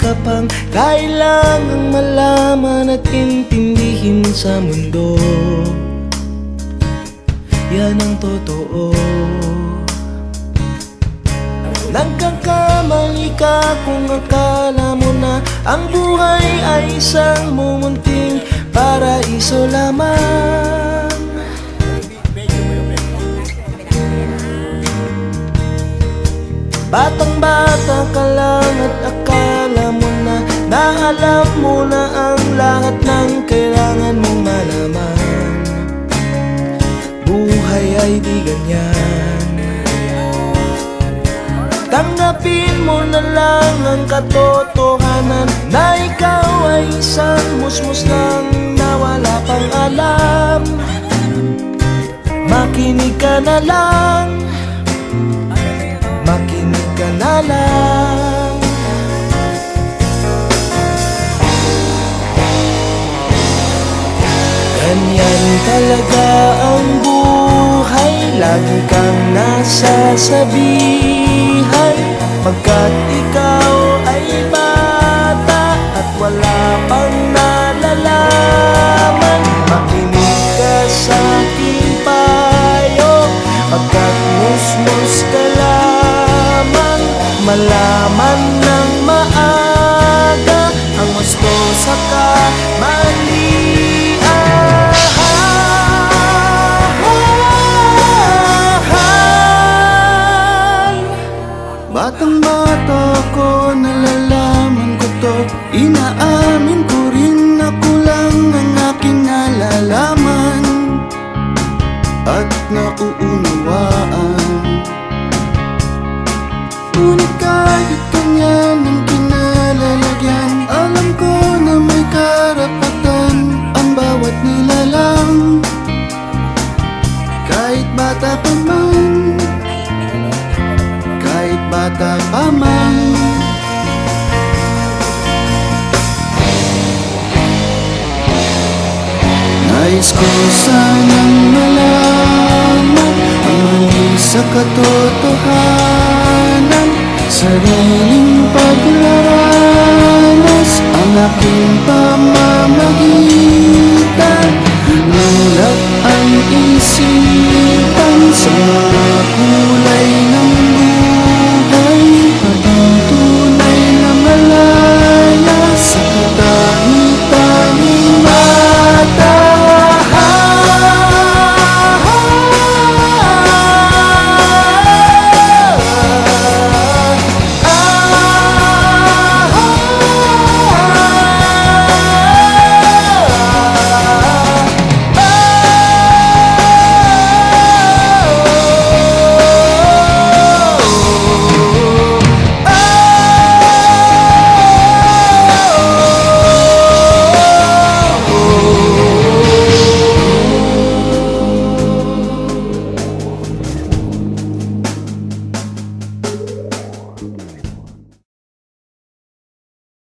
ka pang kailangang malaman at intindihin sa mundo. Yan ang totoo. Nagkakamali ka kung akala mo na ang buhay ay isang mumunting paraiso lamang. Batang-bata ka lang at akala mo na alam mo na ang lahat ng kailangan mong malaman. Buhay ay di ganyan. Tanggapin mo na lang ang katotohanan na ikaw ay isang musmus lang na wala pang alam. Makinig ka na lang, makinig ka na lang. Ganyan talaga ang buhay, lagi kang nasasabihan, pagkat ikaw ay bata at wala pang nalalaman. Makinig ka sa aking payo, pagkat musmus ka lamang. Malaman ng maaga ang gusto sa kamalian. Batang-bata ko, nalalaman ko to. Inaamin ko rin ako lang ang aking nalalaman at nauunawaan. Ngunit kahit ganyan ang kinalalagyan, alam ko na may karapatan ang bawat nilalang. Kahit bata pa man, kahit bata pa man. Nais ko sanang malaman ang mali sa katotohanan. Sarili